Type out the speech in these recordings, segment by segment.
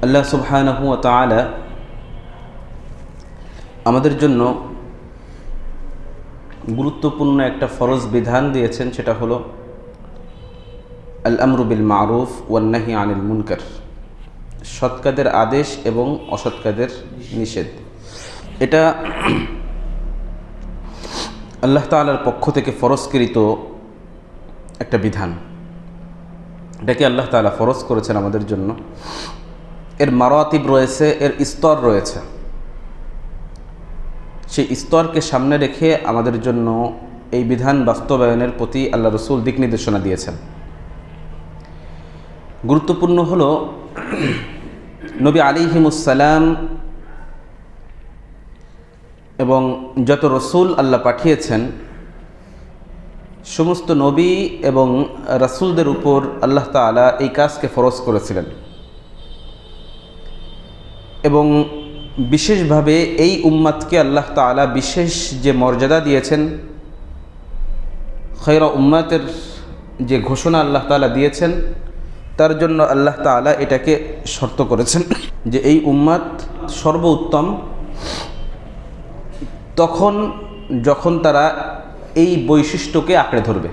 আল্লাহ সুবহানাহু ওয়া তাআলা আমাদের জন্য গুরুত্বপূর্ণ একটা ফরজ বিধান দিয়েছেন, সেটা হলো আল আমরু বিল মারুফ ওয়ান নাহি আনিল মুনকার, সৎ কাজের আদেশ এবং অসৎ কাজের নিষেধ। এটা আল্লাহ তাআলার পক্ষ থেকে ফরজকৃত একটা বিধান। এটাকে আল্লাহ তাআলা ফরজ করেছেন আমাদের জন্য। এর মারাতিব রয়েছে, এর স্তর রয়েছে। সেই স্তরকে সামনে রেখে আমাদের জন্য এই বিধান বাস্তবায়নের প্রতি আল্লাহ রসুল দিক নির্দেশনা দিয়েছেন। গুরুত্বপূর্ণ হলো নবী আলাইহিমুসসালাম এবং যত রসুল আল্লাহ পাঠিয়েছেন, সমস্ত নবী এবং রাসূলদের উপর আল্লাহ তাআলা এই কাজকে ফরজ করেছিলেন এবং বিশেষভাবে এই উম্মাতকে আল্লাহ তাআলা বিশেষ যে মর্যাদা দিয়েছেন, খায়রা উম্মাতের যে ঘোষণা আল্লাহ তাআলা দিয়েছেন, তার জন্য আল্লাহ তাআলা এটাকে শর্ত করেছেন যে এই উম্মাত সর্বোত্তম তখন যখন তারা এই বৈশিষ্ট্যকে আঁকড়ে ধরবে,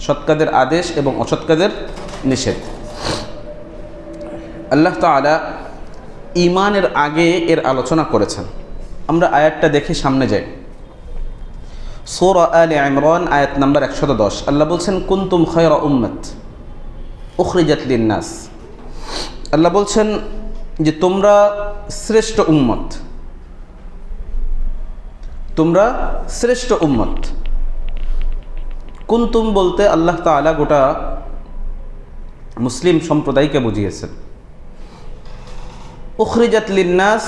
সৎ কাজের আদেশ এবং অসৎ কাজের নিষেধ। আল্লাহ তাআলা ঈমানের আগে এর আলোচনা করেছেন। আমরা আয়াতটা দেখে সামনে যাই। সূরা আলে ইমরান আয়াত নাম্বার 110। আল্লাহ বলছেন, কুনতুম খায়রা উম্মাত উখরিজাত লিন-নাস। আল্লাহ বলছেন যে তোমরা শ্রেষ্ঠ উম্মত, তোমরা শ্রেষ্ঠ উম্মত। কুনতুম বলতে আল্লাহ তাআলা গোটা মুসলিম সম্প্রদায়কে বুঝিয়েছেন। উখরিজাত লিন-নাস,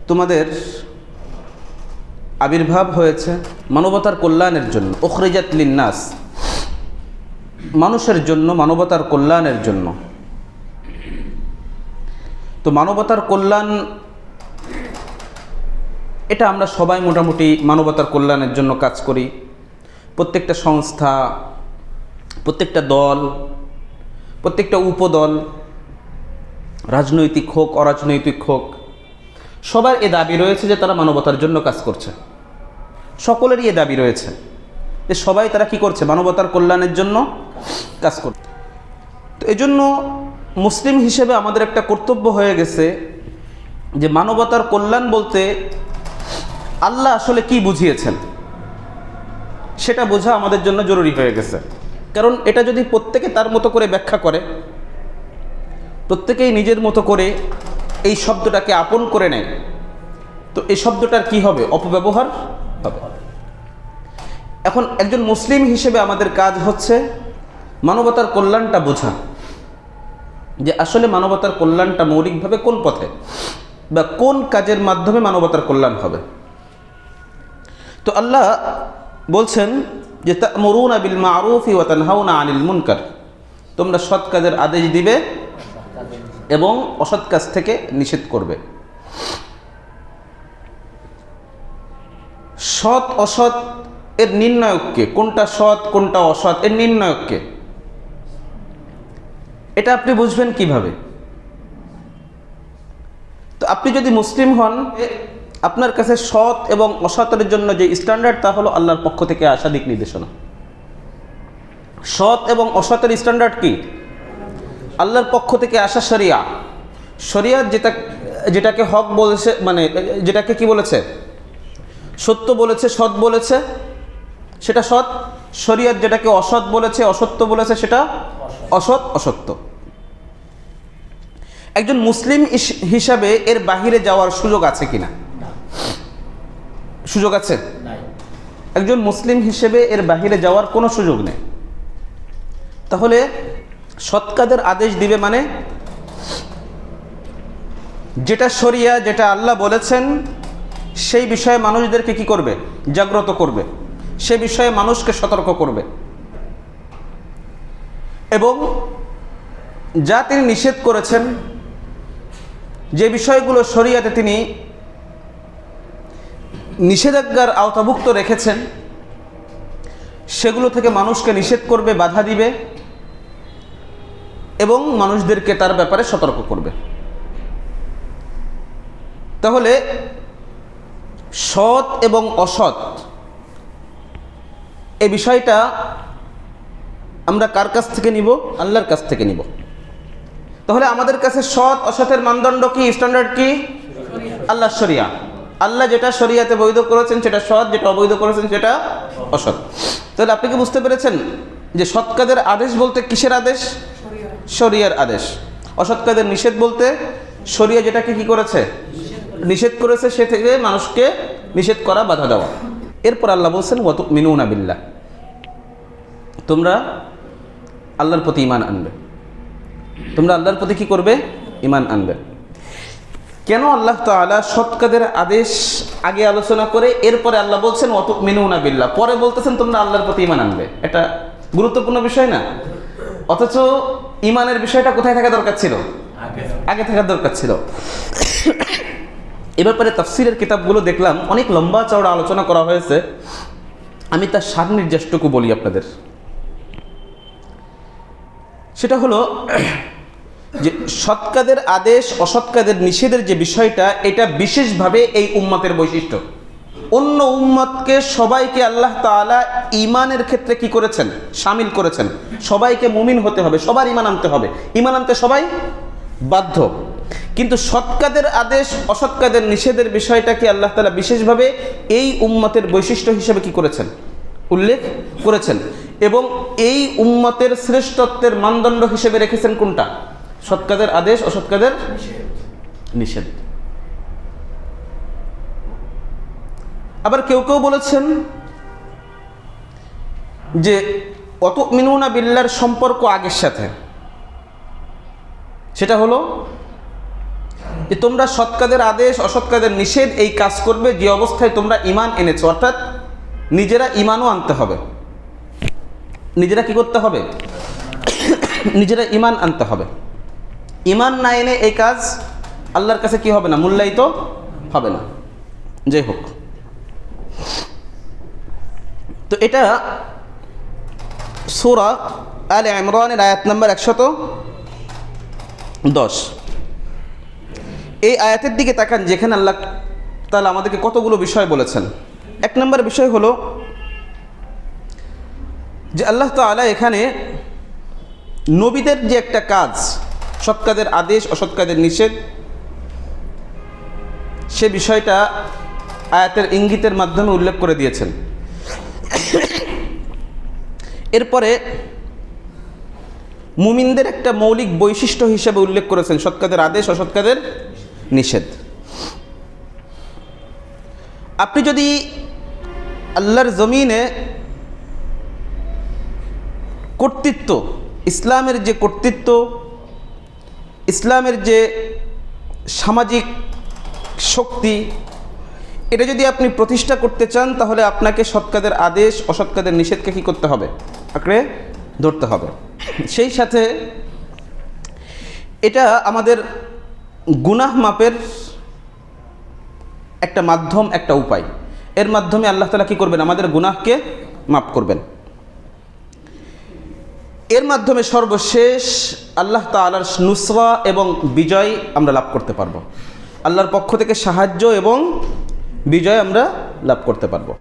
তোমাদের আবির্ভাব হয়েছে মানবতার কল্যাণের জন্য। উখরিজাত লিন-নাস, মানুষের জন্য, মানবতার কল্যাণের জন্য। তো মানবতার কল্যাণ, এটা আমরা সবাই মোটামুটি মানবতার কল্যাণের জন্য কাজ করি। প্রত্যেকটা সংস্থা, প্রত্যেকটা দল, প্রত্যেকটা উপদল, রাজনৈতিক হোক অরাজনৈতিক হোক, সবার এ দাবি রয়েছে যে তারা মানবতার জন্য কাজ করছে। সকলেরই এ দাবি রয়েছে যে সবাই তারা কি করছে, মানবতার কল্যাণের জন্য কাজ করছে। তো এজন্য মুসলিম হিসেবে আমাদের একটা কর্তব্য হয়ে গেছে যে মানবতার কল্যাণ বলতে আল্লাহ আসলে কি বুঝিয়েছেন সেটা বোঝা আমাদের জন্য জরুরি হয়ে গেছে। কারণ এটা যদি প্রত্যেকে তার মতো করে ব্যাখ্যা করে, প্রত্যেকেই নিজের মতো করে এই শব্দটাকে আপন করে নেয়, তো এই শব্দটার কি হবে, অপব্যবহার হবে। এখন একজন মুসলিম হিসেবে আমাদের কাজ হচ্ছে মানবতার কল্যাণটা বোঝা, যে আসলে মানবতার কল্যাণটা মৌলিকভাবে কোন পথে বা কোন কাজের মাধ্যমে মানবতার কল্যাণ হবে। তো আল্লাহ বলছেন যে তা'মুরুনা বিল মা'রুফি ওয়া তানহাউনা আনিল মুনকার, তোমরা সৎ কাজের আদেশ দিবে এবং অসৎ কাজ থেকে নিষেধ করবে। সৎ অসৎ এর নির্ণায়ককে, কোনটা সৎ কোনটা অসৎ এর নির্ণায়ককে, এটা আপনি বুঝবেন কিভাবে? তো আপনি যদি মুসলিম হন, আপনার কাছে সৎ এবং অসতের জন্য যে স্ট্যান্ডার্ড, তা হলো আল্লাহর পক্ষ থেকে আসা দিক নির্দেশনা। সৎ এবং অসতের স্ট্যান্ডার্ড কি? আল্লাহর পক্ষ থেকে আসা শরিয়া। শরিয়াত যেটাকে হক বলেছে, মানে যেটাকে কি বলেছে, সত্য বলেছে, সৎ বলেছে, সেটা সৎ। শরিয়াত যেটাকে অসৎ বলেছে, অসত্য বলেছে, সেটা অসৎ, অসত্য। একজন মুসলিম হিসাবে এর বাহিরে যাওয়ার সুযোগ আছে কিনা? সুযোগ আছে? একজন মুসলিম হিসেবে এর বাহিরে যাওয়ার কোনো সুযোগ নেই। তাহলে সৎ কাজের আদেশ দিবে মানে যেটা শরিয়া, যেটা আল্লাহ বলেছেন, সেই বিষয়ে মানুষদেরকে কি করবে, জাগ্রত করবে, সে বিষয়ে মানুষকে সতর্ক করবে। এবং যা তিনি নিষেধ করেছেন, যে বিষয়গুলো শরিয়াতে তিনি নিষেধাজ্ঞার আওতাভুক্ত রেখেছেন, সেগুলো থেকে মানুষকে নিষেধ করবে, বাধা দিবে এবং মানুষদেরকে তার ব্যাপারে সতর্ক করবে। তাহলে সৎ এবং অসৎ এই বিষয়টা আমরা কার কাছ থেকে নিব? আল্লাহর কাছ থেকে নিব। তাহলে আমাদের কাছে সৎ অসতের মানদণ্ড কি, স্ট্যান্ডার্ড কি? আল্লাহর শরিয়া। আল্লাহ যেটা শরিয়াতে বৈধ করেছেন সেটা সৎ, যেটা অবৈধ করেছেন সেটা অসৎ। তাহলে আপনি কি বুঝতে পেরেছেন যে সৎ কাজের আদেশ বলতে কিসের আদেশ? শরিয়ার আদেশ। অসৎ কাজের নিষেধ বলতে শরিয়া যেটাকে কি করেছে? নিষেধ করেছে, সে থেকে মানুষকে নিষেধ করা, বাধা দেওয়া। এরপর আল্লাহ বলছেন ওয়া তুমিনুনা বিল্লাহ, তোমরা আল্লাহর প্রতি ঈমান আনবে। তোমরা আল্লাহর প্রতি কি করবে? ঈমান আনবে। কেন আল্লাহ তাআলা সৎ কাজের আদেশ আগে আলোচনা করে এরপরে আল্লাহ বলছেন ওয়া তুমিনুনা বিল্লাহ, পরে বলতেছেন তোমরা আল্লাহর প্রতি ঈমান আনবে? এটা গুরুত্বপূর্ণ বিষয় না? অথচ ঈমানের বিষয়টা কোথায় থাকা দরকার ছিল? আগে থাকার দরকার ছিল। এ ব্যাপারে তাফসীরের কিতাবগুলো দেখলাম অনেক লম্বা চওড়া আলোচনা করা হয়েছে। আমি তার সারনির্দেশটুকু বলি আপনাদের। সেটা হলো যে সৎ কাজের আদেশ অসৎ কাজের নিষেধের যে বিষয়টা, এটা বিশেষভাবে এই উম্মতের বৈশিষ্ট্য। অন্য উম্মতকে সবাইকে আল্লাহ তাআলা ঈমানের ক্ষেত্রে কি করেছেন? শামিল করেছেন। সবাইকে মুমিন হতে হবে, সবার ঈমান আনতে হবে, ঈমান আনতে সবাই বাধ্য। কিন্তু সৎ কাজের আদেশ অসৎ কাজের নিষেধের বিষয়টাকে আল্লাহ তাআলা বিশেষভাবে এই উম্মতের বৈশিষ্ট্য হিসেবে কি করেছেন? উল্লেখ করেছেন। এবং এই উম্মতের শ্রেষ্ঠত্বের মানদণ্ড হিসেবে রেখেছেন কোনটা? সৎ কাজের আদেশ অসৎ কাজের নিষেধ। আবার কেউ কেউ বলেছেন যে ওয়া তুমিনুনা বিল্লাহর সম্পর্ক আগের সাথে। সেটা হলো যে তোমরা সৎ কাজের আদেশ অসৎ কাজের নিষেধ এই কাজ করবে যে অবস্থায় তোমরা ঈমান এনেছো, অর্থাৎ নিজেরা ঈমানও আনতে হবে। নিজেরা কি করতে হবে? নিজেরা ঈমান আনতে হবে। ঈমান না এনে এই কাজ আল্লাহর কাছে কি হবে না? মূল্যায়িত হবে না। যাই হোক, তো এটা সূরা আলে ইমরানের আয়াত নম্বর 110। এই আয়াতের দিকে তাকান, যেখানে আল্লাহ তাআলা আমাদেরকে কতগুলো বিষয় বলেছেন। এক নম্বর বিষয় হলো যে আল্লাহ তাআলা এখানে নবীদের যে একটা কাজ, সৎ কাজের আদেশ অসৎ কাজের নিষেধ, সে বিষয়টা আয়াতের ইঙ্গিতের মাধ্যমে উল্লেখ করে দিয়েছেন। এরপরে মুমিনদের একটা মৌলিক বৈশিষ্ট্য হিসেবে উল্লেখ করেছেন সৎ কাজের আদেশ অসৎ কাজের নিষেধ। আপনি যদি আল্লাহর জমিনে কর্তৃত্ব, ইসলামের যে কর্তৃত্ব, ইসলামের যে সামাজিক শক্তি, এটা যদি আপনি প্রতিষ্ঠা করতে চান, তাহলে আপনাকে সৎ কাজের আদেশ অসৎ কাজের নিষেধকে কী করতে হবে? আঁকড়ে ধরতে হবে। সেই সাথে এটা আমাদের গুনাহ মাপের একটা মাধ্যম, একটা উপায়। এর মাধ্যমে আল্লাহ তাআলা কী করবেন? আমাদের গুনাহকে মাফ করবেন। এর মাধ্যমে সর্বশেষ আল্লাহ তাআলার নুসরা এবং বিজয় আমরা লাভ করতে পারবো। আল্লাহর পক্ষ থেকে সাহায্য এবং বিজয় আমরা লাভ করতে পারবো।